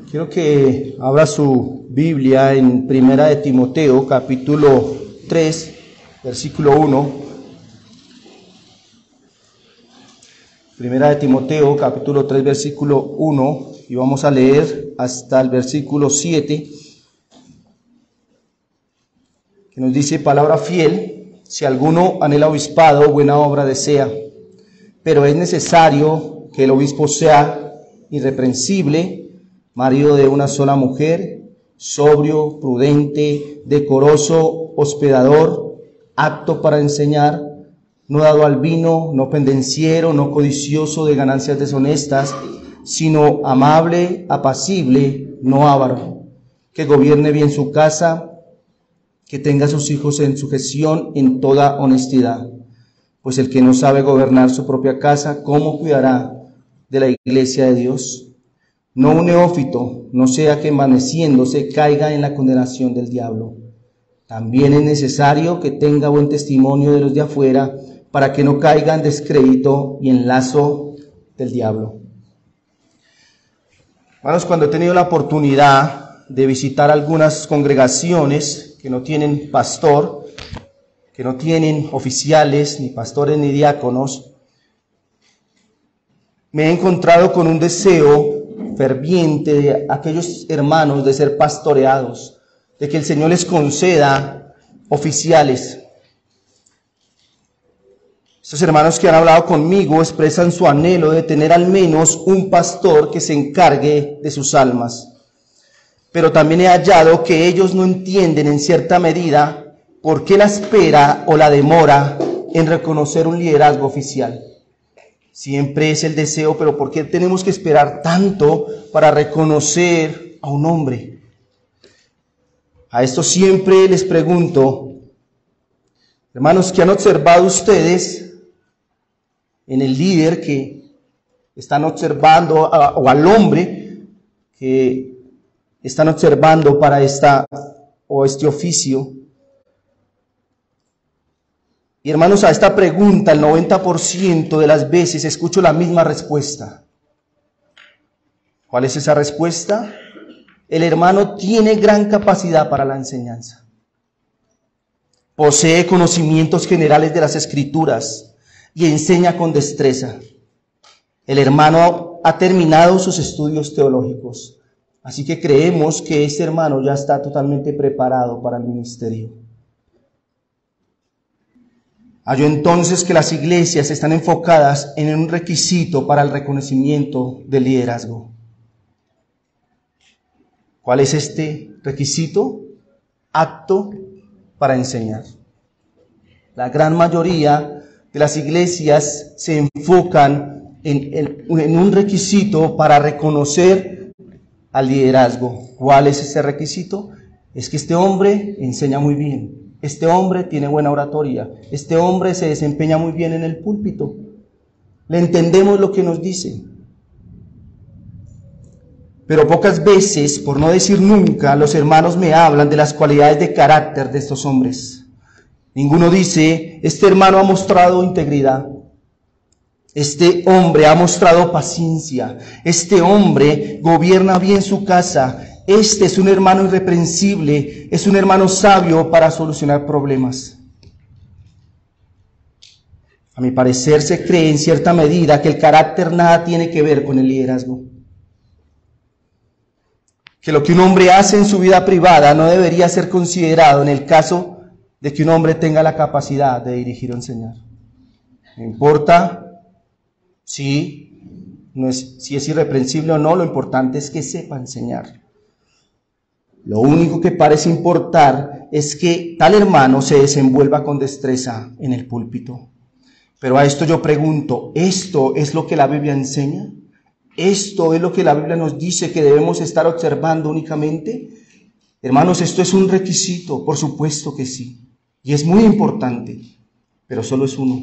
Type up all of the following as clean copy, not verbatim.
Quiero que abra su Biblia en Primera de Timoteo, capítulo 3, versículo 1. Primera de Timoteo, capítulo 3, versículo 1, y vamos a leer hasta el versículo 7, que nos dice: palabra fiel, si alguno anhela obispado, buena obra desea, pero es necesario que el obispo sea irreprensible, marido de una sola mujer, sobrio, prudente, decoroso, hospedador, apto para enseñar, no dado al vino, no pendenciero, no codicioso de ganancias deshonestas, sino amable, apacible, no avaro, que gobierne bien su casa, que tenga a sus hijos en sujeción en toda honestidad. Pues el que no sabe gobernar su propia casa, ¿cómo cuidará de la iglesia de Dios? No un neófito, no sea que envaneciéndose caiga en la condenación del diablo. También es necesario que tenga buen testimonio de los de afuera, para que no caiga en descrédito y en lazo del diablo. Hermanos, cuando he tenido la oportunidad de visitar algunas congregaciones que no tienen pastor, que no tienen oficiales, ni pastores, ni diáconos, me he encontrado con un deseo ferviente de aquellos hermanos de ser pastoreados, de que el Señor les conceda oficiales. Estos hermanos que han hablado conmigo expresan su anhelo de tener al menos un pastor que se encargue de sus almas. Pero también he hallado que ellos no entienden en cierta medida por qué la espera o la demora en reconocer un liderazgo oficial. Siempre es el deseo, pero ¿por qué tenemos que esperar tanto para reconocer a un hombre? A esto siempre les pregunto, hermanos, ¿qué han observado ustedes en el líder que están observando, o al hombre que están observando para este oficio? Y hermanos, a esta pregunta el 90% de las veces escucho la misma respuesta. ¿Cuál es esa respuesta? El hermano tiene gran capacidad para la enseñanza. Posee conocimientos generales de las Escrituras y enseña con destreza. El hermano ha terminado sus estudios teológicos, así que creemos que ese hermano ya está totalmente preparado para el ministerio. Hallo entonces que las iglesias están enfocadas en un requisito para el reconocimiento del liderazgo. ¿Cuál es este requisito? Apto para enseñar. La gran mayoría de las iglesias se enfocan en un requisito para reconocer al liderazgo. ¿Cuál es ese requisito? Es que este hombre enseña muy bien. Este hombre tiene buena oratoria. Este hombre se desempeña muy bien en el púlpito. Le entendemos lo que nos dice. Pero pocas veces, por no decir nunca, los hermanos me hablan de las cualidades de carácter de estos hombres. Ninguno dice: este hermano ha mostrado integridad. Este hombre ha mostrado paciencia. Este hombre gobierna bien su casa. Este es un hermano irreprensible, es un hermano sabio para solucionar problemas. A mi parecer se cree en cierta medida que el carácter nada tiene que ver con el liderazgo. Que lo que un hombre hace en su vida privada no debería ser considerado en el caso de que un hombre tenga la capacidad de dirigir o enseñar. No importa si es irreprensible o no, lo importante es que sepa enseñar. Lo único que parece importar es que tal hermano se desenvuelva con destreza en el púlpito. Pero a esto yo pregunto, ¿esto es lo que la Biblia enseña? ¿Esto es lo que la Biblia nos dice que debemos estar observando únicamente? Hermanos, esto es un requisito, por supuesto que sí. Y es muy importante, pero solo es uno.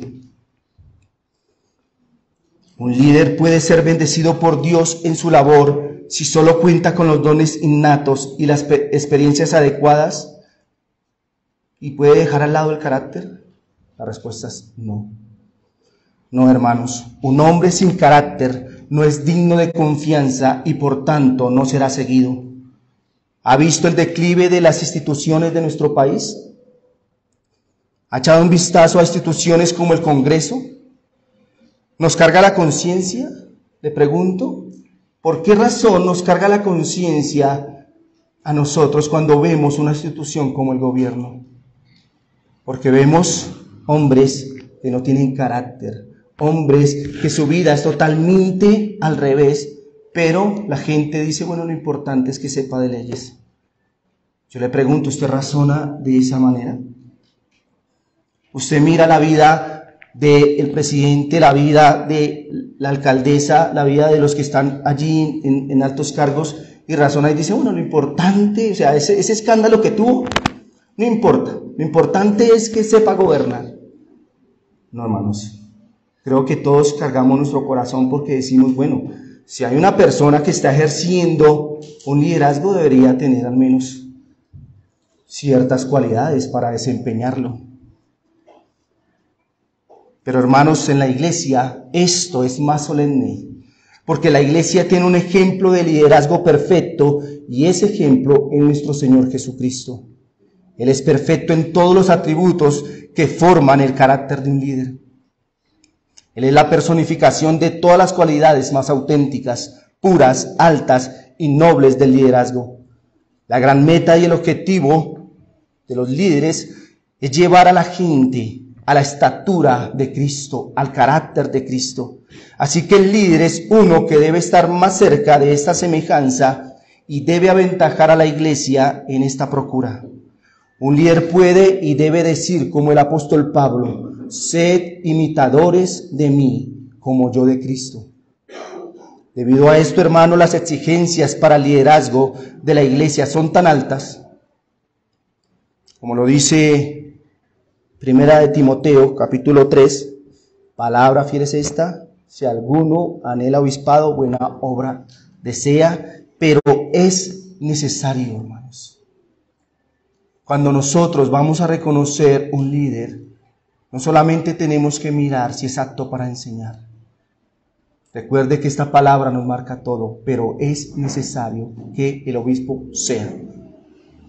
Un líder puede ser bendecido por Dios en su labor si solo cuenta con los dones innatos y las experiencias adecuadas y puede dejar al lado el carácter. La respuesta es no. No, hermanos, un hombre sin carácter no es digno de confianza y por tanto no será seguido. ¿Ha visto el declive de las instituciones de nuestro país? ¿Ha echado un vistazo a instituciones como el Congreso? ¿Nos carga la conciencia? Le pregunto, ¿por qué razón nos carga la conciencia a nosotros cuando vemos una institución como el gobierno? Porque vemos hombres que no tienen carácter, hombres que su vida es totalmente al revés, pero la gente dice, bueno, lo importante es que sepa de leyes. Yo le pregunto, ¿usted razona de esa manera? Usted mira la vida del presidente, la vida de la alcaldesa, la vida de los que están allí en altos cargos y razona y dice, bueno, lo importante, o sea, ese escándalo que tuvo, no importa, lo importante es que sepa gobernar. No, hermanos, creo que todos cargamos nuestro corazón porque decimos, bueno, si hay una persona que está ejerciendo un liderazgo, debería tener al menos ciertas cualidades para desempeñarlo. Pero hermanos, en la iglesia esto es más solemne, porque la iglesia tiene un ejemplo de liderazgo perfecto y ese ejemplo es nuestro Señor Jesucristo. Él es perfecto en todos los atributos que forman el carácter de un líder. Él es la personificación de todas las cualidades más auténticas, puras, altas y nobles del liderazgo. La gran meta y el objetivo de los líderes es llevar a la gente a la estatura de Cristo, al carácter de Cristo. Así que el líder es uno que debe estar más cerca de esta semejanza y debe aventajar a la iglesia en esta procura. Un líder puede y debe decir, como el apóstol Pablo, sed imitadores de mí, como yo de Cristo. Debido a esto, hermano, las exigencias para el liderazgo de la iglesia son tan altas, como lo dice Primera de Timoteo, capítulo 3, palabra fiel es esta, si alguno anhela obispado, buena obra desea, pero es necesario, hermanos. Cuando nosotros vamos a reconocer un líder, no solamente tenemos que mirar si es apto para enseñar. Recuerde que esta palabra nos marca todo, pero es necesario que el obispo sea.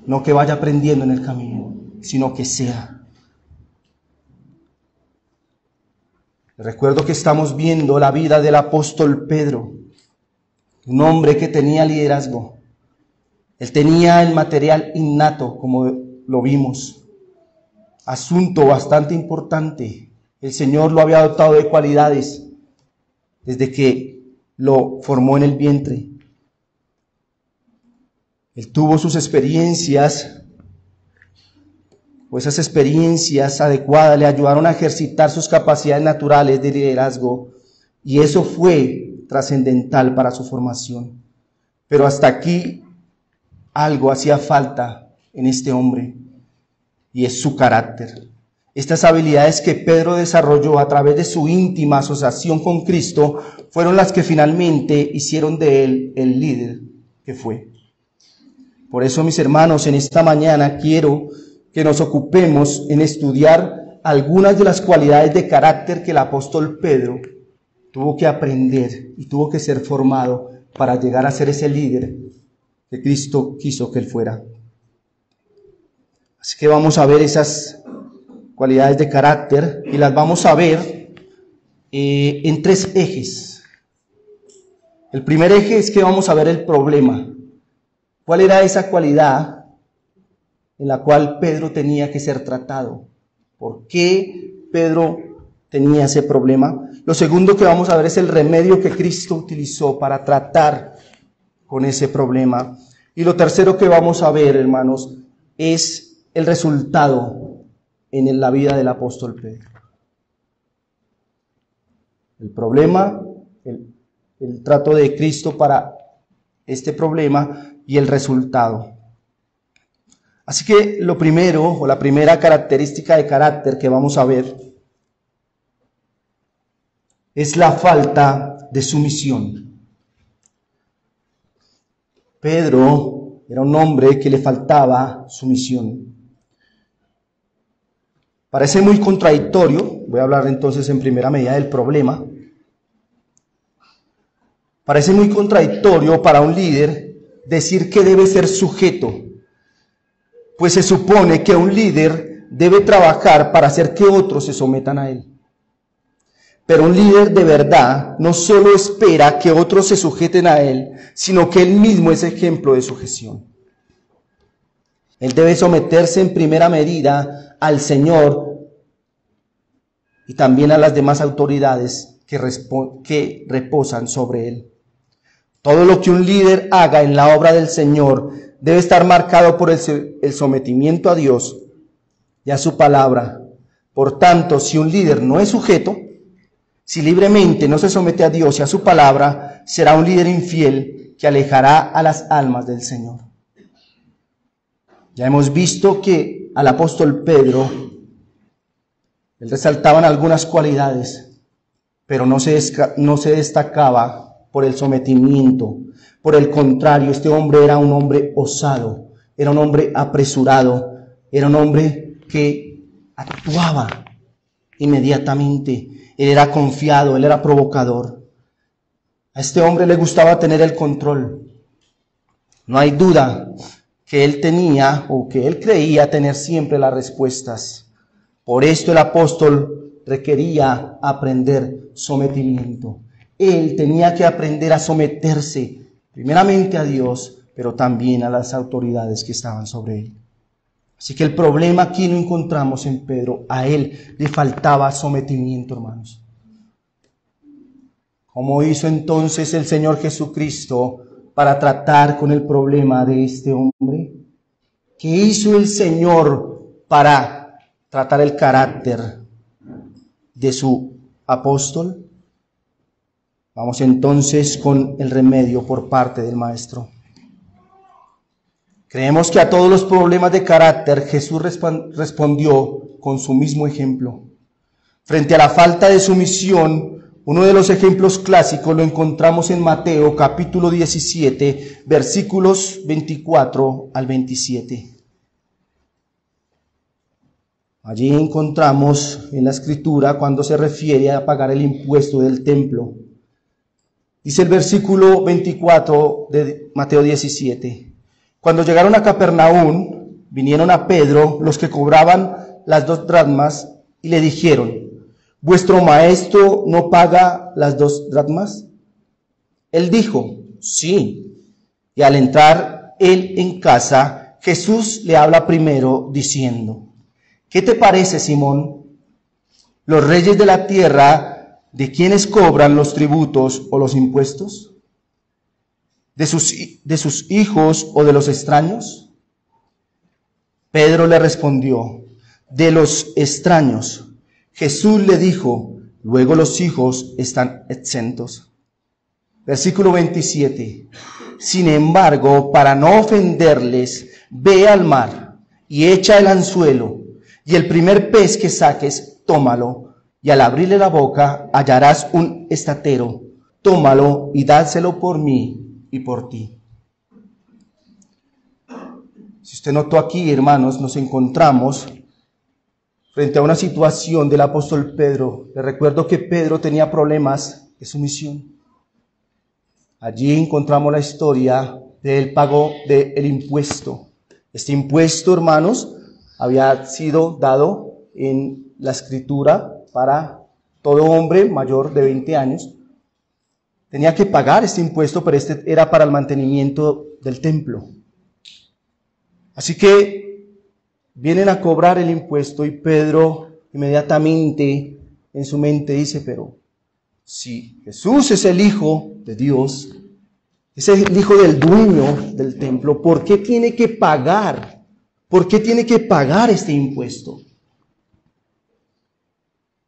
No que vaya aprendiendo en el camino, sino que sea. Recuerdo que estamos viendo la vida del apóstol Pedro, un hombre que tenía liderazgo. Él tenía el material innato, como lo vimos. Asunto bastante importante. El Señor lo había dotado de cualidades desde que lo formó en el vientre. Él tuvo sus experiencias, o esas experiencias adecuadas le ayudaron a ejercitar sus capacidades naturales de liderazgo, y eso fue trascendental para su formación. Pero hasta aquí algo hacía falta en este hombre, y es su carácter. Estas habilidades que Pedro desarrolló a través de su íntima asociación con Cristo fueron las que finalmente hicieron de él el líder que fue. Por eso, mis hermanos, en esta mañana quiero que nos ocupemos en estudiar algunas de las cualidades de carácter que el apóstol Pedro tuvo que aprender y tuvo que ser formado para llegar a ser ese líder que Cristo quiso que él fuera. Así que vamos a ver esas cualidades de carácter y las vamos a ver en tres ejes. El primer eje es que vamos a ver el problema. ¿Cuál era esa cualidad en la cual Pedro tenía que ser tratado? ¿Por qué Pedro tenía ese problema? Lo segundo que vamos a ver es el remedio que Cristo utilizó para tratar con ese problema. Y lo tercero que vamos a ver, hermanos, es el resultado en la vida del apóstol Pedro. El problema, el trato de Cristo para este problema y el resultado. Así que lo primero, o la primera característica de carácter que vamos a ver, es la falta de sumisión. Pedro era un hombre que le faltaba sumisión. Parece muy contradictorio, voy a hablar entonces en primera medida del problema. Parece muy contradictorio para un líder decir que debe ser sujeto, pues se supone que un líder debe trabajar para hacer que otros se sometan a él. Pero un líder de verdad no solo espera que otros se sujeten a él, sino que él mismo es ejemplo de sujeción. Él debe someterse en primera medida al Señor y también a las demás autoridades que reposan sobre él. Todo lo que un líder haga en la obra del Señor debe estar marcado por el sometimiento a Dios y a su palabra. Por tanto, si un líder no es sujeto, si libremente no se somete a Dios y a su palabra, será un líder infiel que alejará a las almas del Señor. Ya hemos visto que al apóstol Pedro, él resaltaban algunas cualidades, pero no se destacaba por el sometimiento. Por el contrario, este hombre era un hombre osado, era un hombre apresurado, era un hombre que actuaba inmediatamente. Él era confiado, él era provocador. A este hombre le gustaba tener el control. No hay duda que él tenía o que él creía tener siempre las respuestas. Por esto el apóstol requería aprender sometimiento. Él tenía que aprender a someterse primeramente a Dios, pero también a las autoridades que estaban sobre él. Así que el problema aquí lo encontramos en Pedro. A él le faltaba sometimiento, hermanos. ¿Cómo hizo entonces el Señor Jesucristo para tratar con el problema de este hombre? ¿Qué hizo el Señor para tratar el carácter de su apóstol? Vamos entonces con el remedio por parte del Maestro. Creemos que a todos los problemas de carácter Jesús respondió con su mismo ejemplo. Frente a la falta de sumisión, uno de los ejemplos clásicos lo encontramos en Mateo capítulo 17, versículos 24 al 27. Allí encontramos en la Escritura cuando se refiere a pagar el impuesto del templo. Dice el versículo 24 de Mateo 17. Cuando llegaron a Capernaum, vinieron a Pedro los que cobraban las 2 dracmas y le dijeron: ¿vuestro maestro no paga las 2 dracmas? Él dijo: sí. Y al entrar él en casa, Jesús le habla primero diciendo: ¿qué te parece, Simón? ¿Los reyes de la tierra de quienes cobran los tributos o los impuestos? ¿De sus hijos o de los extraños? Pedro le respondió: de los extraños. Jesús le dijo: luego los hijos están exentos. Versículo 27. Sin embargo, para no ofenderles, ve al mar y echa el anzuelo, y el primer pez que saques, tómalo, y al abrirle la boca hallarás un estatero. Tómalo y dáselo por mí y por ti. Si usted notó aquí, hermanos, nos encontramos frente a una situación del apóstol Pedro. Le recuerdo que Pedro tenía problemas de sumisión. Allí encontramos la historia del pago del impuesto. Este impuesto, hermanos, había sido dado en la Escritura para todo hombre mayor de 20 años. Tenía que pagar este impuesto, pero este era para el mantenimiento del templo. Así que vienen a cobrar el impuesto y Pedro inmediatamente en su mente dice: pero si Jesús es el Hijo de Dios, es el Hijo del dueño del templo, ¿por qué tiene que pagar? ¿Por qué tiene que pagar este impuesto?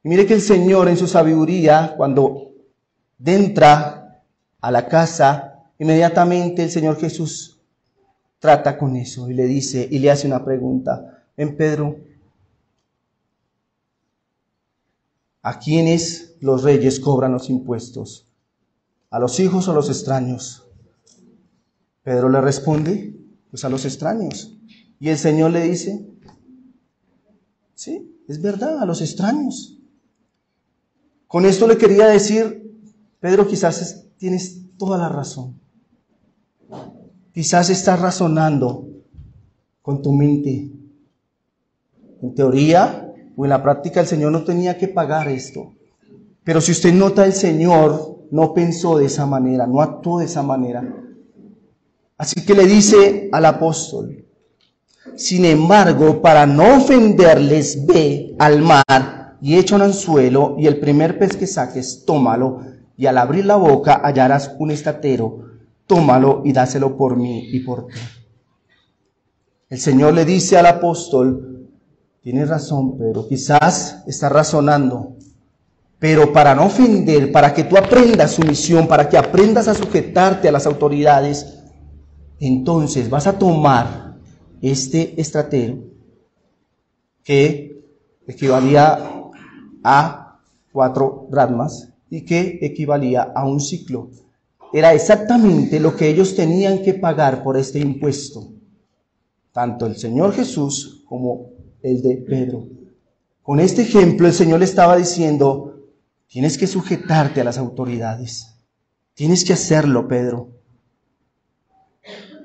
Y mire que el Señor en su sabiduría, cuando entra a la casa, inmediatamente el Señor Jesús trata con eso y le dice y le hace una pregunta: ven, Pedro, ¿a quiénes los reyes cobran los impuestos? ¿A los hijos o a los extraños? Pedro le responde: pues a los extraños. Y el Señor le dice: sí, es verdad, a los extraños. Con esto le quería decir: Pedro, quizás tienes toda la razón. Quizás estás razonando con tu mente. En teoría o en la práctica el Señor no tenía que pagar esto. Pero si usted nota, el Señor no pensó de esa manera, no actuó de esa manera. Así que le dice al apóstol: sin embargo, para no ofenderles, ve al mar y echa un anzuelo, y el primer pez que saques, tómalo, y al abrir la boca hallarás un estatero, tómalo y dáselo por mí y por ti. El Señor le dice al apóstol: tienes razón, Pedro, quizás estás razonando, pero para no ofender, para que tú aprendas sumisión, para que aprendas a sujetarte a las autoridades, entonces vas a tomar este estatero, que equivalía a 4 dracmas y que equivalía a un ciclo. Era exactamente lo que ellos tenían que pagar por este impuesto, tanto el Señor Jesús como el de Pedro. Con este ejemplo el Señor le estaba diciendo: tienes que sujetarte a las autoridades, tienes que hacerlo, Pedro.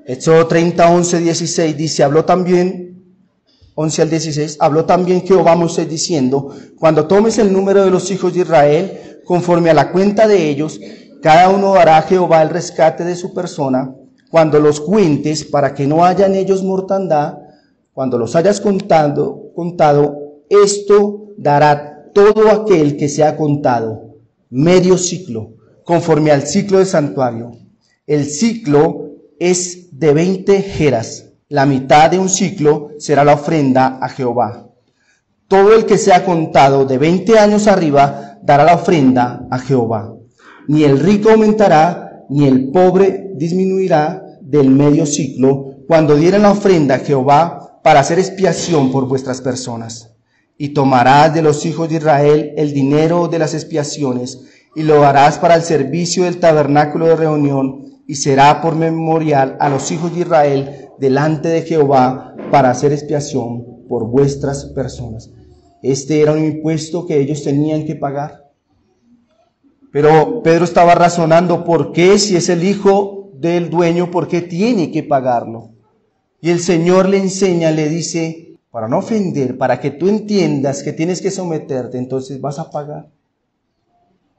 Éxodo 30, 11, 16 dice, habló también, 11 al 16, habló también Jehová a Moisés diciendo: cuando tomes el número de los hijos de Israel, conforme a la cuenta de ellos, cada uno dará a Jehová el rescate de su persona. Cuando los cuentes, para que no haya en ellos mortandad, cuando los hayas contado, esto dará todo aquel que sea contado, medio ciclo, conforme al ciclo del santuario. El ciclo es de 20 geras, la mitad de un ciclo será la ofrenda a Jehová. Todo el que sea contado de 20 años arriba dará la ofrenda a Jehová. Ni el rico aumentará, ni el pobre disminuirá del medio ciclo, cuando dieren la ofrenda a Jehová para hacer expiación por vuestras personas. Y tomarás de los hijos de Israel el dinero de las expiaciones, y lo harás para el servicio del tabernáculo de reunión, y será por memorial a los hijos de Israel delante de Jehová para hacer expiación por vuestras personas. Este era un impuesto que ellos tenían que pagar. Pero Pedro estaba razonando: ¿por qué, si es el hijo del dueño, por qué tiene que pagarlo? Y el Señor le enseña, le dice, para no ofender, para que tú entiendas que tienes que someterte, entonces vas a pagar.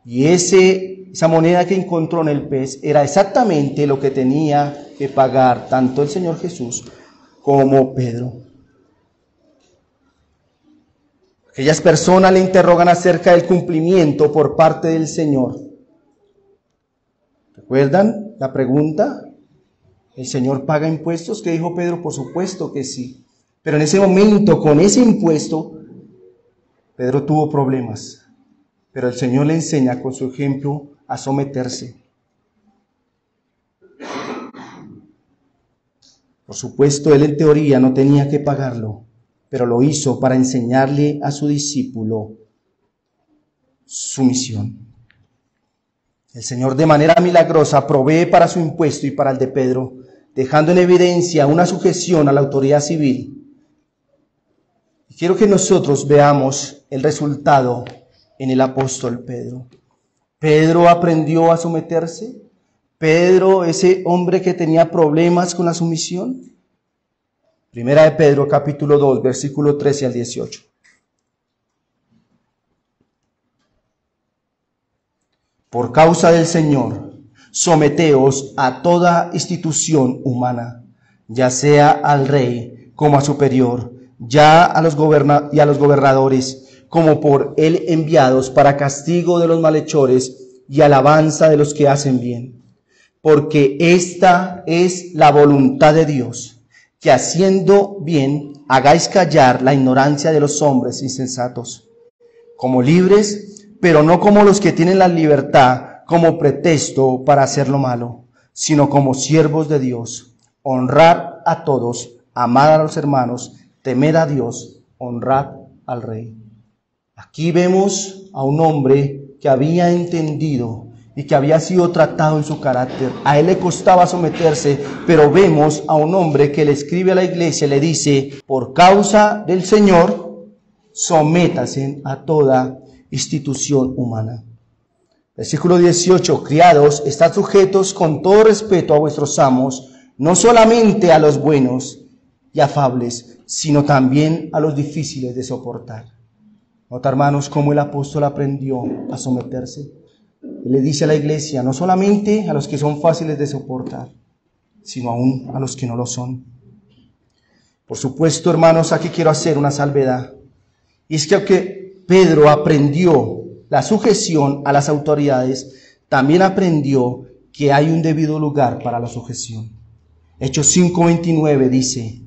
Y esa moneda que encontró en el pez era exactamente lo que tenía que pagar tanto el Señor Jesús como Pedro. Aquellas personas le interrogan acerca del cumplimiento por parte del Señor. ¿Recuerdan la pregunta? ¿El Señor paga impuestos? ¿Qué dijo Pedro? Por supuesto que sí. Pero en ese momento, con ese impuesto, Pedro tuvo problemas. Pero el Señor le enseña con su ejemplo a someterse. Por supuesto, él en teoría no tenía que pagarlo, pero lo hizo para enseñarle a su discípulo sumisión. El Señor de manera milagrosa provee para su impuesto y para el de Pedro, dejando en evidencia una sujeción a la autoridad civil. Y quiero que nosotros veamos el resultado en el apóstol Pedro. Pedro aprendió a someterse. Pedro, ese hombre que tenía problemas con la sumisión. Primera de Pedro, capítulo 2, versículo 13 al 18. Por causa del Señor, someteos a toda institución humana, ya sea al rey como a superior, ya a los gobernadores, como por él enviados para castigo de los malhechores y alabanza de los que hacen bien. Porque esta es la voluntad de Dios, que haciendo bien hagáis callar la ignorancia de los hombres insensatos, como libres, pero no como los que tienen la libertad como pretexto para hacer lo malo, sino como siervos de Dios. Honrad a todos, amad a los hermanos, temed a Dios, honrad al rey. Aquí vemos a un hombre que había entendido y que había sido tratado en su carácter. A él le costaba someterse, pero vemos a un hombre que le escribe a la iglesia, le dice: por causa del Señor, sométase a toda institución humana. Versículo 18, criados, estad sujetos con todo respeto a vuestros amos, no solamente a los buenos y afables, sino también a los difíciles de soportar. Nota, hermanos, cómo el apóstol aprendió a someterse. Él le dice a la iglesia, no solamente a los que son fáciles de soportar, sino aún a los que no lo son. Por supuesto, hermanos, aquí quiero hacer una salvedad. Y es que aunque Pedro aprendió la sujeción a las autoridades, también aprendió que hay un debido lugar para la sujeción. Hechos 5:29 dice,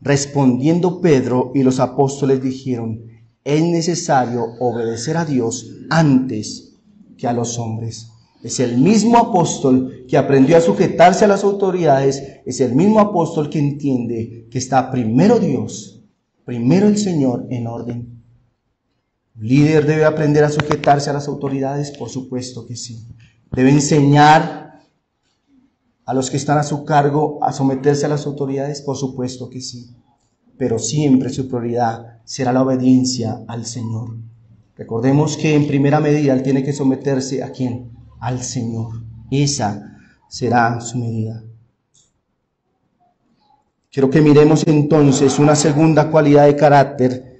respondiendo Pedro y los apóstoles dijeron, es necesario obedecer a Dios antes que a los hombres. Es el mismo apóstol que aprendió a sujetarse a las autoridades, es el mismo apóstol que entiende que está primero Dios, primero el Señor en orden. ¿Un líder debe aprender a sujetarse a las autoridades? Por supuesto que sí. ¿Debe enseñar a los que están a su cargo a someterse a las autoridades? Por supuesto que sí. Pero siempre su prioridad será la obediencia al Señor. Recordemos que en primera medida él tiene que someterse ¿a quién? Al Señor. Esa será su medida. Quiero que miremos entonces una segunda cualidad de carácter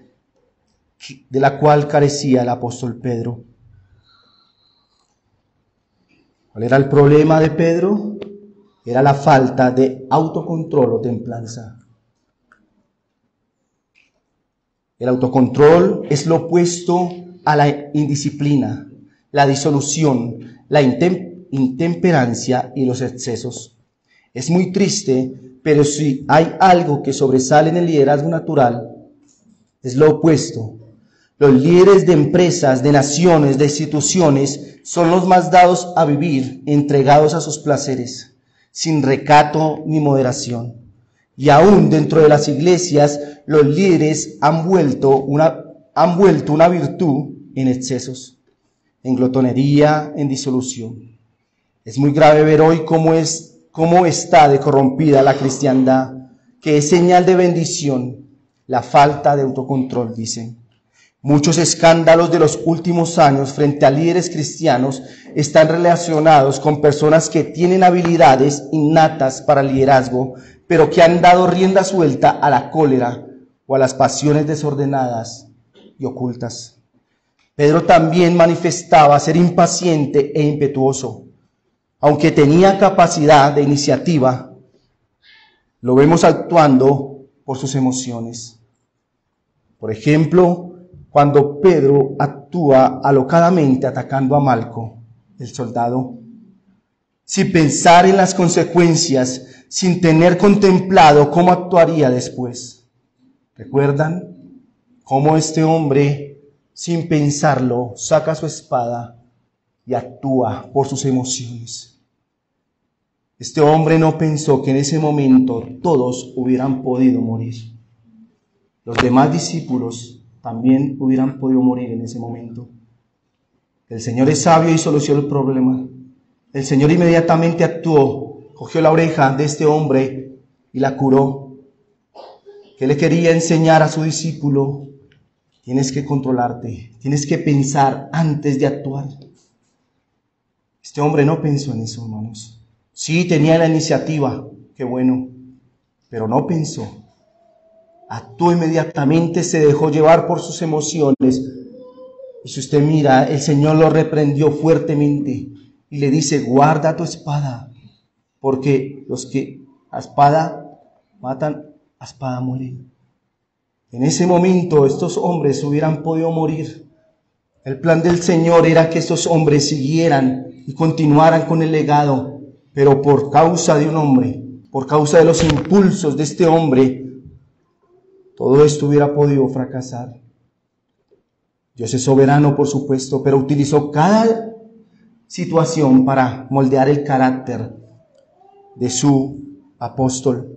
de la cual carecía el apóstol Pedro. ¿Cuál era el problema de Pedro? Era la falta de autocontrol o templanza. El autocontrol es lo opuesto a la indisciplina, la disolución, la intemperancia y los excesos. Es muy triste, pero si hay algo que sobresale en el liderazgo natural, es lo opuesto. Los líderes de empresas, de naciones, de instituciones, son los más dados a vivir, entregados a sus placeres, sin recato ni moderación. Y aún dentro de las iglesias, los líderes han vuelto una virtud en excesos, en glotonería, en disolución. Es muy grave ver hoy cómo está de corrompida la cristiandad, que es señal de bendición, la falta de autocontrol, dicen. Muchos escándalos de los últimos años frente a líderes cristianos están relacionados con personas que tienen habilidades innatas para el liderazgo, pero que han dado rienda suelta a la cólera o a las pasiones desordenadas y ocultas. Pedro también manifestaba ser impaciente e impetuoso. Aunque tenía capacidad de iniciativa, lo vemos actuando por sus emociones. Por ejemplo, cuando Pedro actúa alocadamente atacando a Malco, el soldado, sin pensar en las consecuencias, sin tener contemplado cómo actuaría después. ¿Recuerdan cómo este hombre, sin pensarlo, saca su espada y actúa por sus emociones? Este hombre no pensó que en ese momento todos hubieran podido morir. Los demás discípulos también hubieran podido morir en ese momento. El Señor es sabio y solucionó el problema. El Señor inmediatamente actuó, cogió la oreja de este hombre y la curó. ¿Qué le quería enseñar a su discípulo? Tienes que controlarte, tienes que pensar antes de actuar. Este hombre no pensó en eso, hermanos. Sí, tenía la iniciativa, qué bueno, pero no pensó. Actuó inmediatamente, se dejó llevar por sus emociones. Y si usted mira, el Señor lo reprendió fuertemente y le dice, guarda tu espada, porque los que a espada matan, a espada mueren. En ese momento estos hombres hubieran podido morir. El plan del Señor era que estos hombres siguieran y continuaran con el legado, pero por causa de un hombre, por causa de los impulsos de este hombre, todo esto hubiera podido fracasar. Dios es soberano, por supuesto, pero utilizó cada situación para moldear el carácter de su apóstol.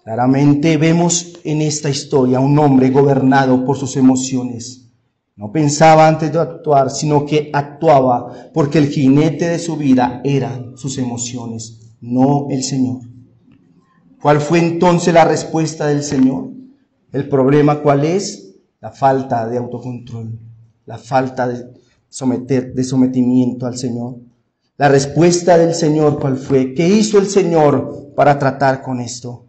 Claramente vemos en esta historia un hombre gobernado por sus emociones. No pensaba antes de actuar, sino que actuaba porque el jinete de su vida eran sus emociones, no el Señor. ¿Cuál fue entonces la respuesta del Señor? ¿El problema cuál es? la falta de autocontrol, la falta de sometimiento al Señor. La respuesta del Señor, ¿cuál fue? ¿Qué hizo el Señor para tratar con esto?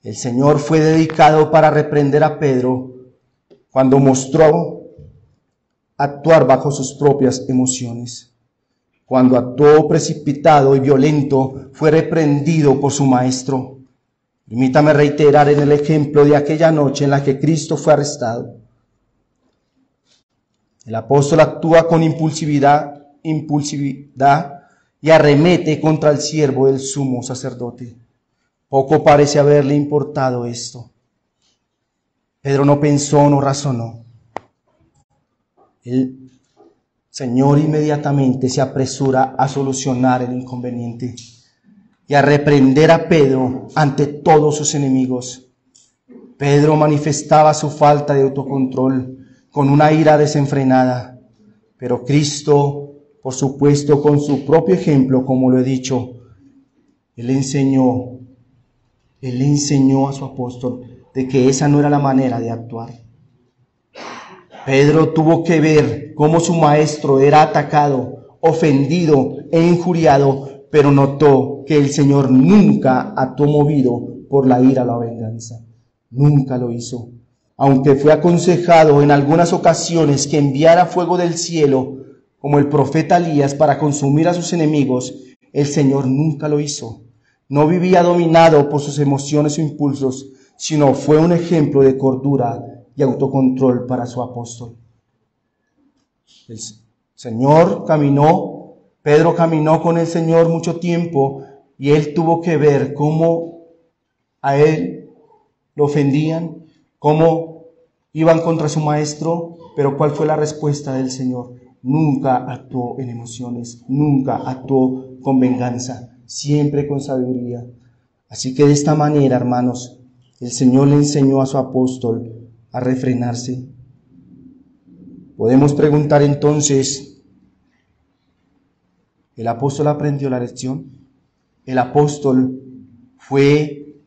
El Señor fue dedicado para reprender a Pedro cuando mostró actuar bajo sus propias emociones. Cuando actuó precipitado y violento, fue reprendido por su maestro. Permítame reiterar en el ejemplo de aquella noche en la que Cristo fue arrestado. El apóstol actúa con impulsividad y arremete contra el siervo del sumo sacerdote. Poco parece haberle importado esto. Pedro no pensó, no razonó. El Señor inmediatamente se apresura a solucionar el inconveniente y a reprender a Pedro ante todos sus enemigos. Pedro manifestaba su falta de autocontrol con una ira desenfrenada, pero Cristo, por supuesto, con su propio ejemplo, como lo he dicho, Él le enseñó a su apóstol de que esa no era la manera de actuar. Pedro tuvo que ver cómo su maestro era atacado, ofendido e injuriado, pero notó que el Señor nunca actuó movido por la ira o la venganza. Nunca lo hizo. Aunque fue aconsejado en algunas ocasiones que enviara fuego del cielo, como el profeta Elías, para consumir a sus enemigos, el Señor nunca lo hizo. No vivía dominado por sus emociones o impulsos, sino fue un ejemplo de cordura y autocontrol para su apóstol. El Señor Pedro caminó con el Señor mucho tiempo y él tuvo que ver cómo a él lo ofendían, cómo iban contra su maestro, pero ¿cuál fue la respuesta del Señor? Nunca actuó en emociones, nunca actuó con venganza, siempre con sabiduría. Así que de esta manera, hermanos, el Señor le enseñó a su apóstol a refrenarse. Podemos preguntar entonces, ¿el apóstol aprendió la lección? ¿El apóstol fue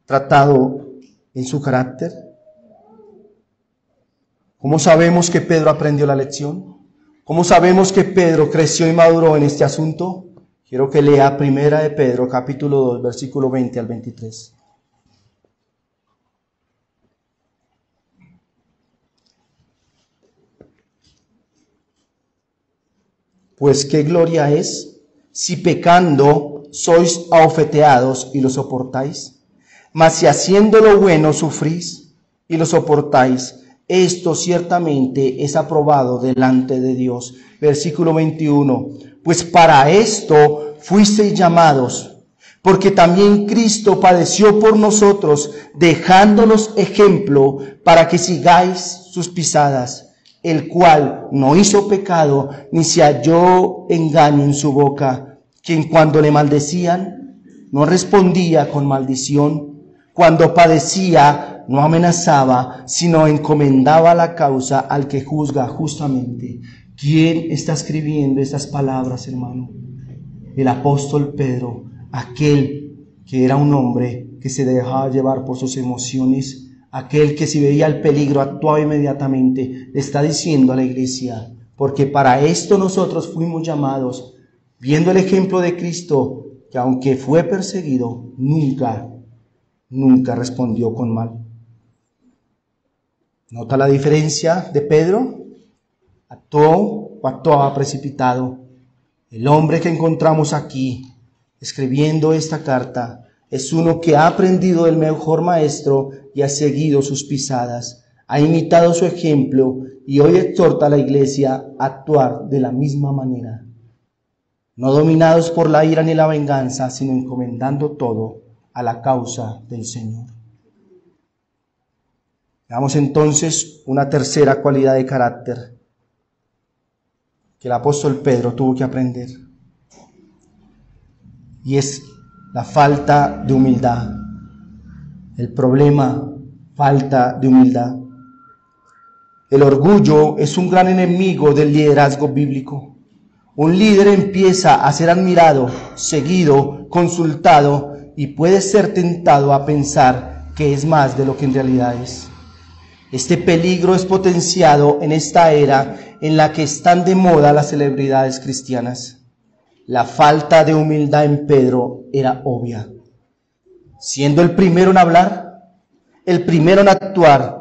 tratado en su carácter? ¿Cómo sabemos que Pedro aprendió la lección? ¿Cómo sabemos que Pedro creció y maduró en este asunto? Quiero que lea 1 de Pedro, capítulo 2, versículo 20 al 23. Pues qué gloria es si pecando sois abofeteados y lo soportáis. Mas si haciendo lo bueno sufrís y lo soportáis, esto ciertamente es aprobado delante de Dios. Versículo 21. Pues para esto fuisteis llamados, porque también Cristo padeció por nosotros, dejándonos ejemplo para que sigáis sus pisadas, el cual no hizo pecado, ni se halló engaño en su boca, quien cuando le maldecían, no respondía con maldición, cuando padecía, no amenazaba, sino encomendaba la causa al que juzga justamente. ¿Quién está escribiendo estas palabras, hermano? El apóstol Pedro, aquel que era un hombre que se dejaba llevar por sus emociones, aquel que si veía el peligro actuaba inmediatamente. Le está diciendo a la iglesia, porque para esto nosotros fuimos llamados, viendo el ejemplo de Cristo, que aunque fue perseguido, nunca respondió con mal. ¿Nota la diferencia de Pedro? Actuaba precipitado. El hombre que encontramos aquí, escribiendo esta carta, es uno que ha aprendido del mejor maestro y ha seguido sus pisadas, ha imitado su ejemplo y hoy exhorta a la iglesia a actuar de la misma manera, no dominados por la ira ni la venganza, sino encomendando todo a la causa del Señor. Veamos entonces una tercera cualidad de carácter que el apóstol Pedro tuvo que aprender, y es la falta de humildad. El problema, falta de humildad. El orgullo es un gran enemigo del liderazgo bíblico. Un líder empieza a ser admirado, seguido, consultado y puede ser tentado a pensar que es más de lo que en realidad es. Este peligro es potenciado en esta era en la que están de moda las celebridades cristianas. La falta de humildad en Pedro era obvia. Siendo el primero en hablar, el primero en actuar,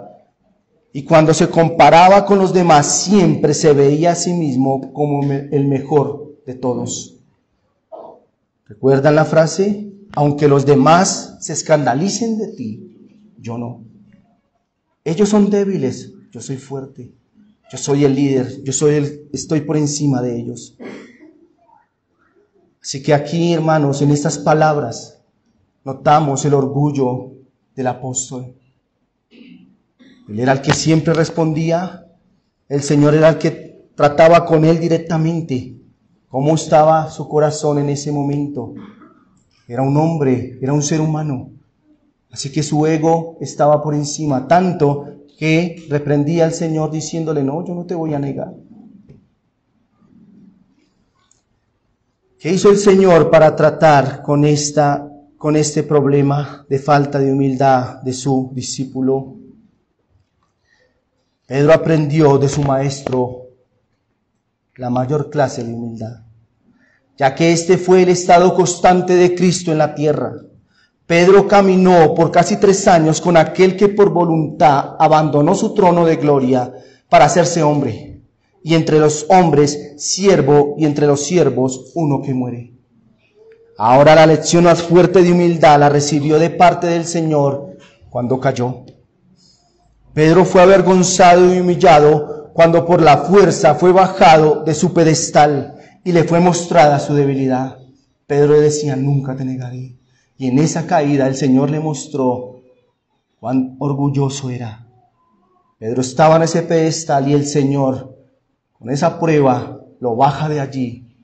y cuando se comparaba con los demás, siempre se veía a sí mismo como el mejor de todos. ¿Recuerdan la frase? Aunque los demás se escandalicen de ti, yo no. Ellos son débiles, yo soy fuerte. Yo soy el líder, estoy por encima de ellos. Así que aquí, hermanos, en estas palabras, notamos el orgullo del apóstol. Él era el que siempre respondía, el Señor era el que trataba con él directamente. ¿Cómo estaba su corazón en ese momento? Era un hombre, era un ser humano. Así que su ego estaba por encima, tanto que reprendía al Señor diciéndole, no, yo no te voy a negar. ¿Qué hizo el Señor para tratar con este problema de falta de humildad de su discípulo? Pedro aprendió de su maestro la mayor clase de humildad, ya que este fue el estado constante de Cristo en la tierra. Pedro caminó por casi 3 años con aquel que por voluntad abandonó su trono de gloria para hacerse hombre, y entre los hombres siervo, y entre los siervos uno que muere. Ahora la lección más fuerte de humildad la recibió de parte del Señor cuando cayó. Pedro fue avergonzado y humillado cuando por la fuerza fue bajado de su pedestal y le fue mostrada su debilidad. Pedro decía, nunca te negaré. Y en esa caída el Señor le mostró cuán orgulloso era. Pedro estaba en ese pedestal y el Señor, con esa prueba, lo baja de allí.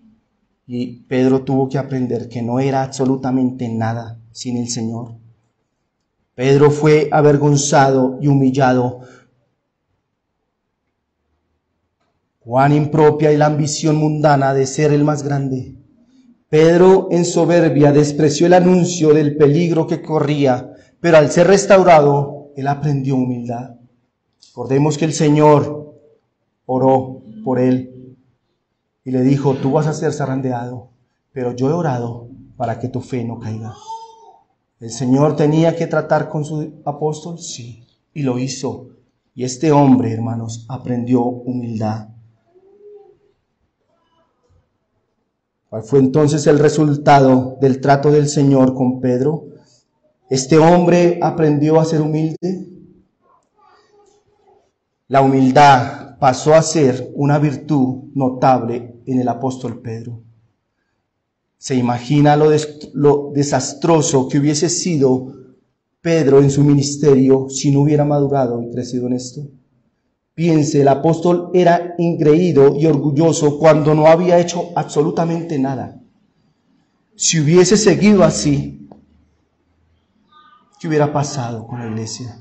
Y Pedro tuvo que aprender que no era absolutamente nada sin el Señor. Pedro fue avergonzado y humillado. Cuán impropia y la ambición mundana de ser el más grande. Pedro en soberbia despreció el anuncio del peligro que corría, pero al ser restaurado, él aprendió humildad. Recordemos que el Señor oró por él y le dijo, tú vas a ser zarandeado, pero yo he orado para que tu fe no caiga. ¿El Señor tenía que tratar con su apóstol? Sí, y lo hizo. Y este hombre, hermanos, aprendió humildad. ¿Cuál fue entonces el resultado del trato del Señor con Pedro? ¿Este hombre aprendió a ser humilde? La humildad pasó a ser una virtud notable en el apóstol Pedro. ¿Se imagina lo desastroso que hubiese sido Pedro en su ministerio si no hubiera madurado y crecido en esto? Piense, el apóstol era engreído y orgulloso cuando no había hecho absolutamente nada. Si hubiese seguido así, ¿qué hubiera pasado con la iglesia?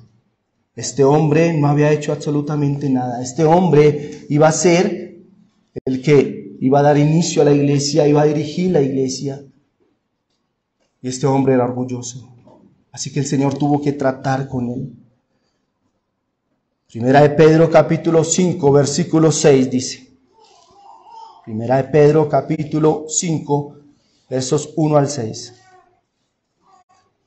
Este hombre no había hecho absolutamente nada. Este hombre iba a ser el que iba a dar inicio a la iglesia, iba a dirigir la iglesia. Y este hombre era orgulloso. Así que el Señor tuvo que tratar con él. Primera de Pedro capítulo 5, versículo 6 dice. Primera de Pedro capítulo 5, versos 1 al 6.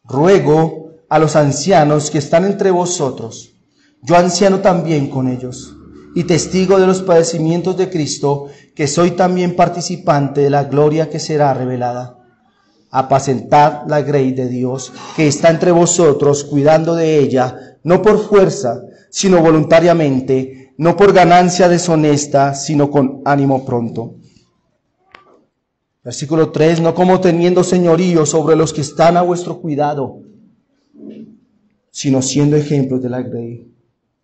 Ruego a los ancianos que están entre vosotros, yo anciano también con ellos, y testigo de los padecimientos de Cristo, que soy también participante de la gloria que será revelada. Apacentad la grey de Dios, que está entre vosotros, cuidando de ella, no por fuerza, sino voluntariamente, no por ganancia deshonesta, sino con ánimo pronto. Versículo 3, no como teniendo señorío sobre los que están a vuestro cuidado, sino siendo ejemplos de la grey.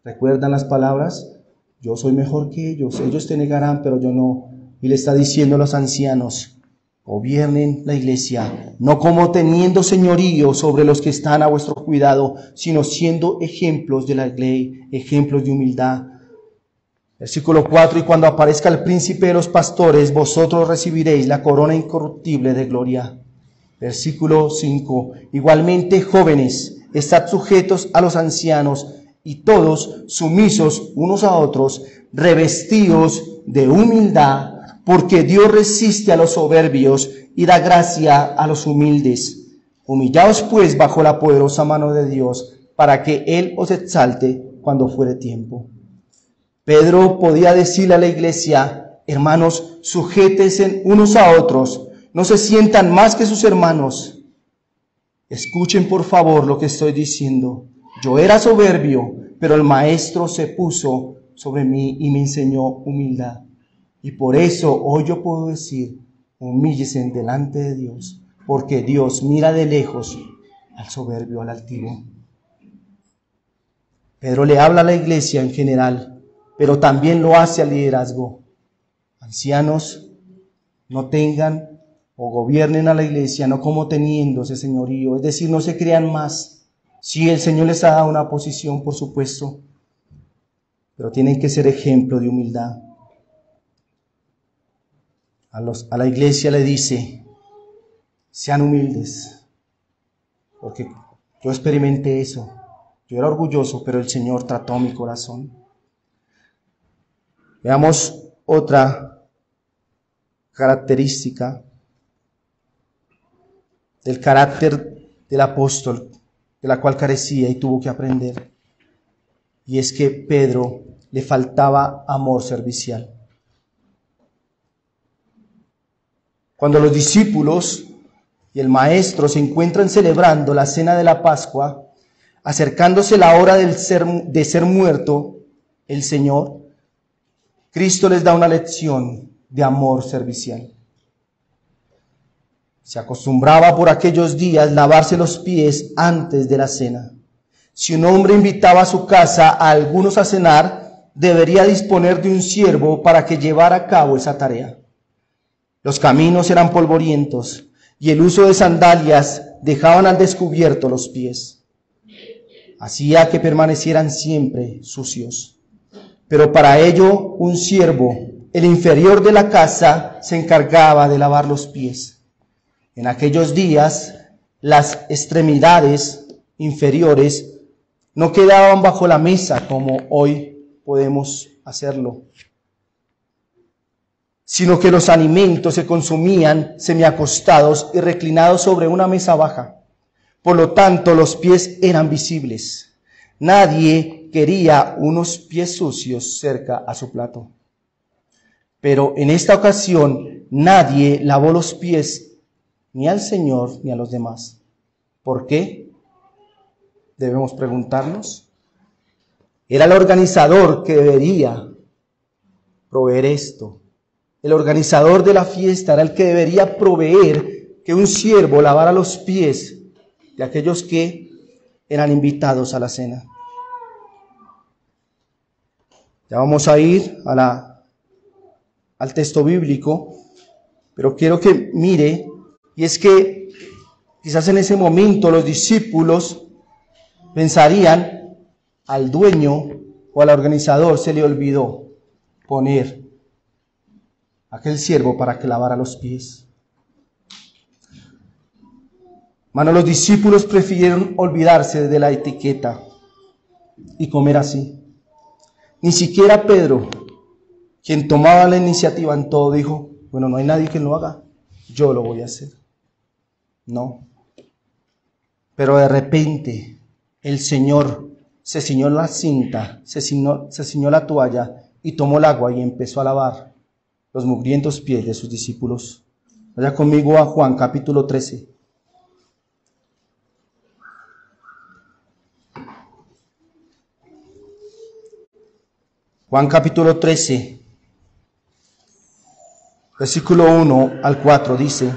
¿Recuerdan las palabras? Yo soy mejor que ellos te negarán, pero yo no. Y le está diciendo a los ancianos, gobiernen la iglesia, no como teniendo señorío sobre los que están a vuestro cuidado, sino siendo ejemplos de la ley, ejemplos de humildad. Versículo 4, y cuando aparezca el príncipe de los pastores, vosotros recibiréis la corona incorruptible de gloria. Versículo 5, igualmente jóvenes, estad sujetos a los ancianos y todos sumisos unos a otros, revestidos de humildad, porque Dios resiste a los soberbios y da gracia a los humildes. Humillaos pues bajo la poderosa mano de Dios, para que Él os exalte cuando fuere tiempo. Pedro podía decirle a la iglesia: hermanos, sujétense unos a otros, no se sientan más que sus hermanos. Escuchen por favor lo que estoy diciendo. Yo era soberbio, pero el Maestro se puso sobre mí y me enseñó humildad. Y por eso hoy yo puedo decir: humíllense delante de Dios, porque Dios mira de lejos al soberbio, al altivo. Pedro le habla a la iglesia en general, pero también lo hace al liderazgo. Ancianos, no tengan o gobiernen a la iglesia no como teniendo ese señorío, es decir, no se crean más. Sí, el Señor les ha dado una posición, por supuesto, pero tienen que ser ejemplo de humildad. A la iglesia le dice: sean humildes, porque yo experimenté eso. Yo era orgulloso, pero el Señor trató mi corazón. Veamos otra característica del carácter del apóstol, de la cual carecía y tuvo que aprender. Y es que Pedro le faltaba amor servicial. Cuando los discípulos y el Maestro se encuentran celebrando la cena de la Pascua, acercándose la hora de ser muerto el Señor, Cristo les da una lección de amor servicial. Se acostumbraba por aquellos días lavarse los pies antes de la cena. Si un hombre invitaba a su casa a algunos a cenar, debería disponer de un siervo para que llevara a cabo esa tarea. Los caminos eran polvorientos y el uso de sandalias dejaban al descubierto los pies. Hacía que permanecieran siempre sucios. Pero para ello un siervo, el inferior de la casa, se encargaba de lavar los pies. En aquellos días, las extremidades inferiores no quedaban bajo la mesa como hoy podemos hacerlo, sino que los alimentos se consumían semiacostados y reclinados sobre una mesa baja. Por lo tanto, los pies eran visibles. Nadie quería unos pies sucios cerca a su plato. Pero en esta ocasión, nadie lavó los pies ni al Señor ni a los demás. ¿Por qué? Debemos preguntarnos. Era el organizador que debería proveer esto. El organizador de la fiesta era el que debería proveer que un siervo lavara los pies de aquellos que eran invitados a la cena. Ya vamos a ir al texto bíblico, pero quiero que mire, y es que quizás en ese momento los discípulos pensarían: al dueño o al organizador se le olvidó poner aquel siervo para que lavara los pies. Hermano, los discípulos prefirieron olvidarse de la etiqueta y comer así. Ni siquiera Pedro, quien tomaba la iniciativa en todo, dijo: bueno, no hay nadie que lo haga, yo lo voy a hacer. No. Pero de repente el Señor se ciñó la cinta, se ciñó la toalla y tomó el agua y empezó a lavar los mugrientos pies de sus discípulos. Vaya conmigo a Juan capítulo 13. Juan capítulo 13, versículo 1 al 4 dice: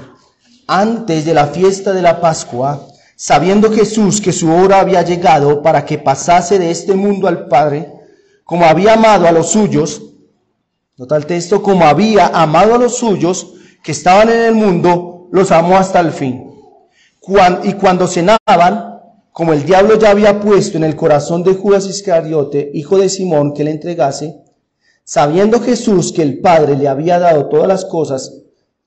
antes de la fiesta de la Pascua, sabiendo Jesús que su hora había llegado para que pasase de este mundo al Padre, como había amado a los suyos, nota el texto, como había amado a los suyos que estaban en el mundo, los amó hasta el fin. Y cuando cenaban, como el diablo ya había puesto en el corazón de Judas Iscariote, hijo de Simón, que le entregase, sabiendo Jesús que el Padre le había dado todas las cosas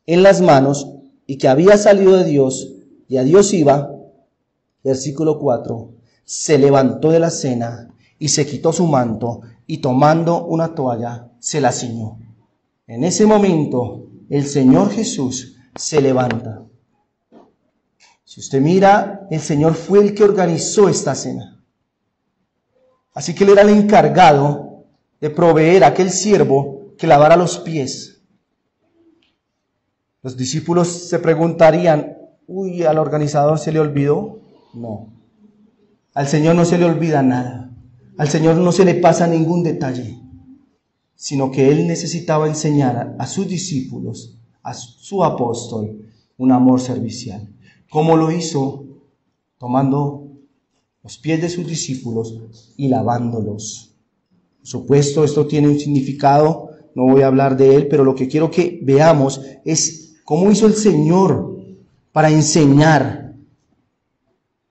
en las manos y que había salido de Dios y a Dios iba, versículo 4, se levantó de la cena y se quitó su manto y tomando una toalla se la ciñó. En ese momento el Señor Jesús se levanta. Si usted mira, el Señor fue el que organizó esta cena. Así que Él era el encargado de proveer a aquel siervo que lavara los pies. Los discípulos se preguntarían, uy, ¿al organizador se le olvidó? No. Al Señor no se le olvida nada. Al Señor no se le pasa ningún detalle, sino que Él necesitaba enseñar a sus discípulos, a su apóstol, un amor servicial. ¿Cómo lo hizo? Tomando los pies de sus discípulos y lavándolos. Por supuesto, esto tiene un significado, no voy a hablar de él, pero lo que quiero que veamos es cómo hizo el Señor para enseñar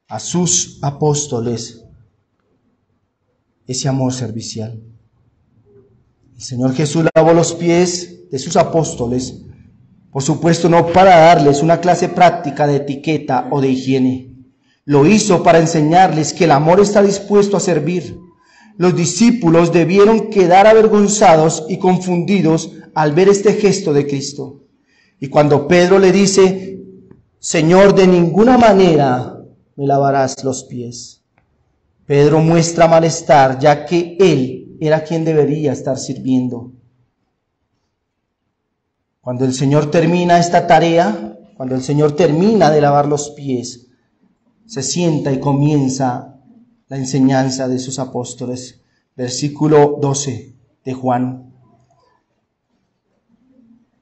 a sus apóstoles ese amor servicial. El Señor Jesús lavó los pies de sus apóstoles, por supuesto no para darles una clase práctica de etiqueta o de higiene. Lo hizo para enseñarles que el amor está dispuesto a servir. Los discípulos debieron quedar avergonzados y confundidos al ver este gesto de Cristo. Y cuando Pedro le dice, Señor, de ninguna manera me lavarás los pies, Pedro muestra malestar, ya que él era quien debería estar sirviendo. Cuando el Señor termina esta tarea, cuando el Señor termina de lavar los pies, se sienta y comienza la enseñanza de sus apóstoles. Versículo 12 de Juan.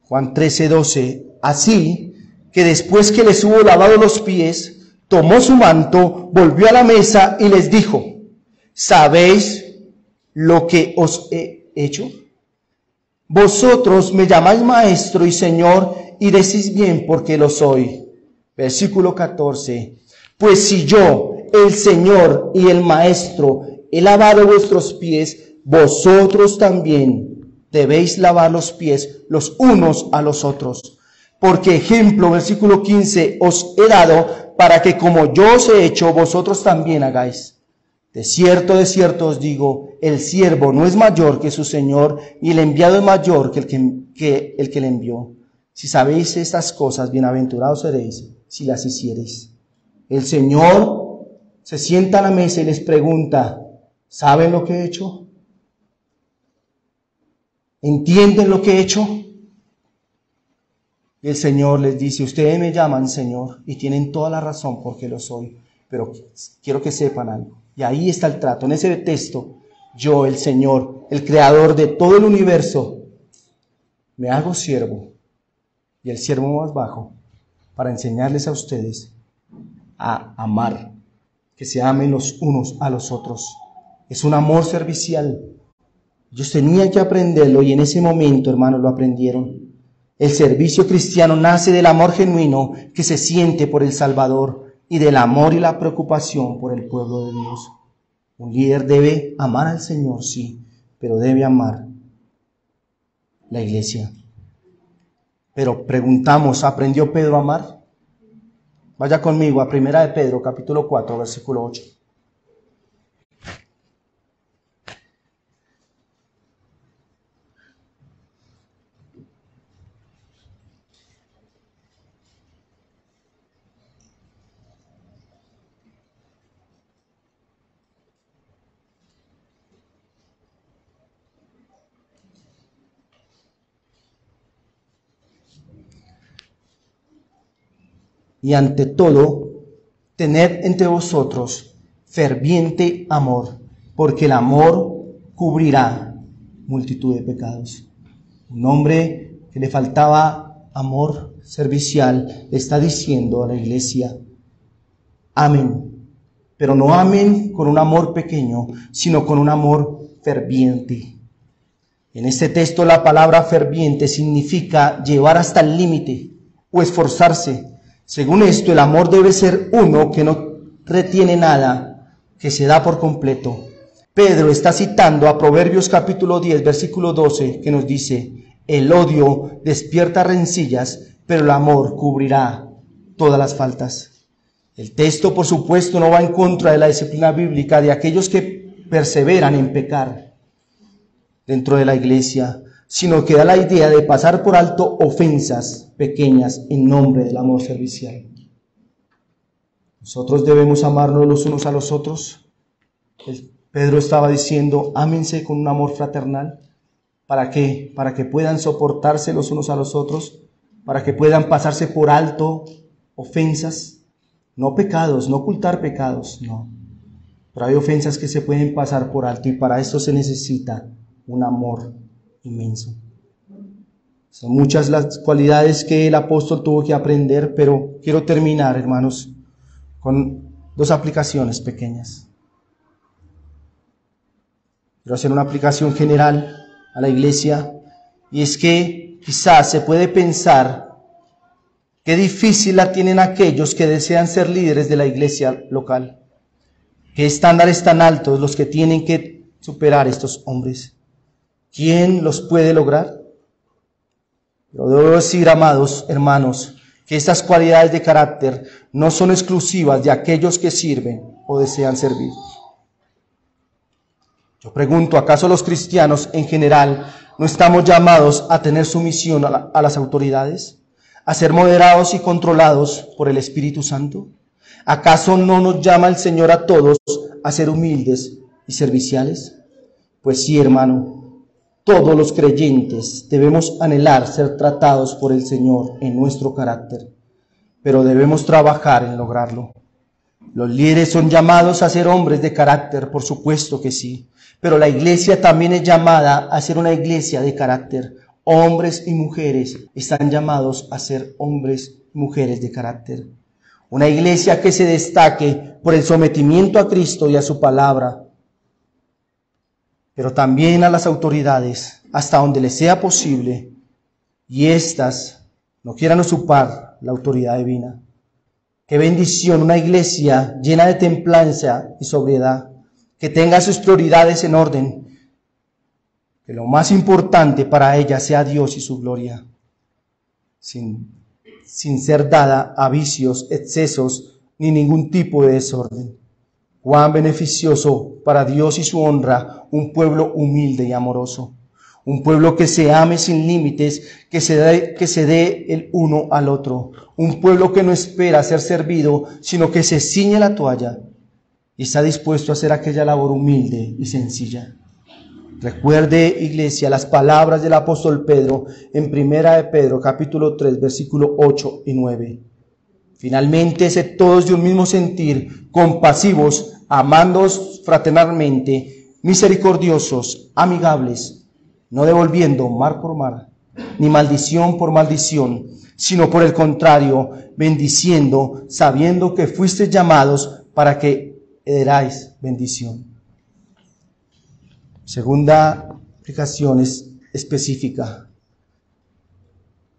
Juan 13:12. Así que después que les hubo lavado los pies, tomó su manto, volvió a la mesa y les dijo, ¿sabéis lo que os he hecho? Vosotros me llamáis maestro y señor y decís bien porque lo soy. Versículo 14. Pues si yo, el Señor y el Maestro, he lavado vuestros pies, vosotros también debéis lavar los pies los unos a los otros. Porque ejemplo, versículo 15, os he dado para que como yo os he hecho, vosotros también hagáis. De cierto os digo, el siervo no es mayor que su Señor, y el enviado es mayor que el que le envió. Si sabéis estas cosas, bienaventurados seréis si las hiciereis. El Señor se sienta a la mesa y les pregunta, ¿saben lo que he hecho? ¿Entienden lo que he hecho? Y el Señor les dice, ustedes me llaman Señor y tienen toda la razón porque lo soy, pero quiero que sepan algo. Y ahí está el trato. En ese texto, yo, el Señor, el creador de todo el universo, me hago siervo y el siervo más bajo para enseñarles a ustedes a amar, que se amen los unos a los otros. Es un amor servicial. Ellos tenían que aprenderlo y en ese momento, hermanos, lo aprendieron. El servicio cristiano nace del amor genuino que se siente por el Salvador y del amor y la preocupación por el pueblo de Dios. Un líder debe amar al Señor, sí, pero debe amar la iglesia. Pero preguntamos, ¿aprendió Pedro a amar? Vaya conmigo a 1 de Pedro, capítulo 4, versículo 8. Y ante todo, tened entre vosotros ferviente amor, porque el amor cubrirá multitud de pecados. Un hombre que le faltaba amor servicial le está diciendo a la iglesia, amen, pero no amen con un amor pequeño, sino con un amor ferviente. En este texto la palabra ferviente significa llevar hasta el límite o esforzarse. Según esto, el amor debe ser uno que no retiene nada, que se da por completo. Pedro está citando a Proverbios capítulo 10, versículo 12, que nos dice, el odio despierta rencillas, pero el amor cubrirá todas las faltas. El texto, por supuesto, no va en contra de la disciplina bíblica de aquellos que perseveran en pecar dentro de la iglesia, sino que da la idea de pasar por alto ofensas pequeñas en nombre del amor servicial. Nosotros debemos amarnos los unos a los otros. Pedro estaba diciendo, ámense con un amor fraternal. ¿Para qué? Para que puedan soportarse los unos a los otros, para que puedan pasarse por alto ofensas, no pecados, no ocultar pecados, no. Pero hay ofensas que se pueden pasar por alto y para esto se necesita un amor inmenso. Son muchas las cualidades que el apóstol tuvo que aprender, pero quiero terminar, hermanos, con dos aplicaciones pequeñas. Quiero hacer una aplicación general a la iglesia, y es que quizás se puede pensar qué difícil la tienen aquellos que desean ser líderes de la iglesia local. ¿Qué estándares tan altos los que tienen que superar estos hombres? ¿Quién los puede lograr? Pero debo decir, amados hermanos, que estas cualidades de carácter no son exclusivas de aquellos que sirven o desean servir. Yo pregunto, ¿acaso los cristianos en general no estamos llamados a tener sumisión a las autoridades? ¿A ser moderados y controlados por el Espíritu Santo? ¿Acaso no nos llama el Señor a todos a ser humildes y serviciales? Pues sí, hermano, todos los creyentes debemos anhelar ser tratados por el Señor en nuestro carácter, pero debemos trabajar en lograrlo. Los líderes son llamados a ser hombres de carácter, por supuesto que sí, pero la iglesia también es llamada a ser una iglesia de carácter. Hombres y mujeres están llamados a ser hombres y mujeres de carácter. Una iglesia que se destaque por el sometimiento a Cristo y a su palabra, pero también a las autoridades, hasta donde les sea posible, y éstas no quieran usurpar la autoridad divina. Qué bendición una iglesia llena de templanza y sobriedad, que tenga sus prioridades en orden, que lo más importante para ella sea Dios y su gloria, sin ser dada a vicios, excesos, ni ningún tipo de desorden. Cuán beneficioso para Dios y su honra un pueblo humilde y amoroso, un pueblo que se ame sin límites, que se dé el uno al otro, un pueblo que no espera ser servido, sino que se ciñe la toalla y está dispuesto a hacer aquella labor humilde y sencilla. Recuerde, iglesia, las palabras del apóstol Pedro en Primera de Pedro, capítulo 3, versículo 8 y 9. Finalmente, sed todos de un mismo sentir, compasivos, amándoos fraternalmente, misericordiosos, amigables, no devolviendo mal por mal, ni maldición por maldición, sino por el contrario, bendiciendo, sabiendo que fuisteis llamados para que heredáis bendición. Segunda aplicación es específica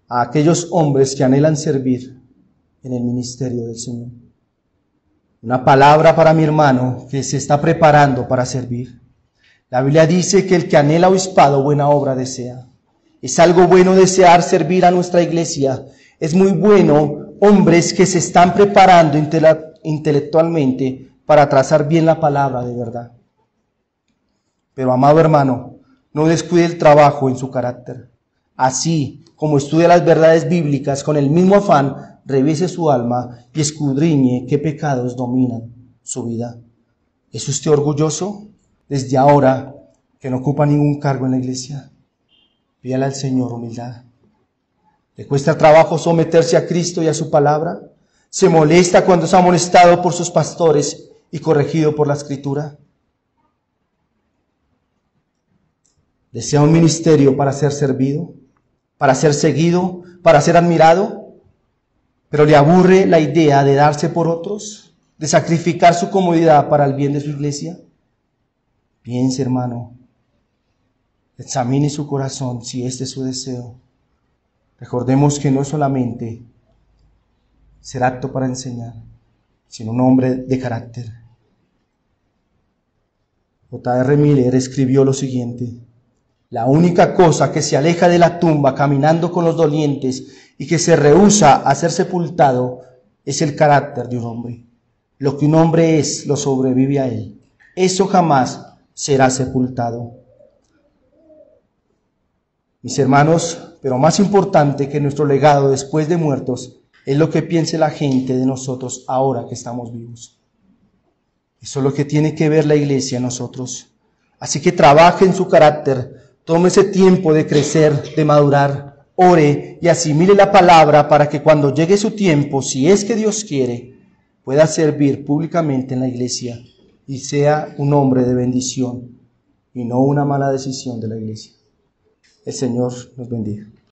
a aquellos hombres que anhelan servir en el ministerio del Señor. Una palabra para mi hermano que se está preparando para servir. La Biblia dice que el que anhela obispado, buena obra desea. Es algo bueno desear servir a nuestra iglesia. Es muy bueno hombres que se están preparando intelectualmente para trazar bien la palabra de verdad. Pero, amado hermano, no descuide el trabajo en su carácter. Así como estudia las verdades bíblicas con el mismo afán, revise su alma y escudriñe qué pecados dominan su vida. ¿Es usted orgulloso desde ahora que no ocupa ningún cargo en la iglesia? Pídale al Señor humildad. ¿Le cuesta trabajo someterse a Cristo y a su palabra? ¿Se molesta cuando es amonestado por sus pastores y corregido por la Escritura? ¿Desea un ministerio para ser servido, para ser seguido, para ser admirado? ¿Pero le aburre la idea de darse por otros, de sacrificar su comodidad para el bien de su iglesia? Piense, hermano, examine su corazón si este es su deseo. Recordemos que no solamente ser apto para enseñar, sino un hombre de carácter. J.R. Miller escribió lo siguiente: la única cosa que se aleja de la tumba caminando con los dolientes y que se rehúsa a ser sepultado es el carácter de un hombre. Lo que un hombre es, lo sobrevive a él. Eso jamás será sepultado. Mis hermanos, pero más importante que nuestro legado después de muertos es lo que piense la gente de nosotros ahora que estamos vivos. Eso es lo que tiene que ver la iglesia en nosotros. Así que trabaje en su carácter, tome ese tiempo de crecer, de madurar, ore y asimile la palabra para que cuando llegue su tiempo, si es que Dios quiere, pueda servir públicamente en la iglesia y sea un hombre de bendición y no una mala decisión de la iglesia. El Señor nos bendiga.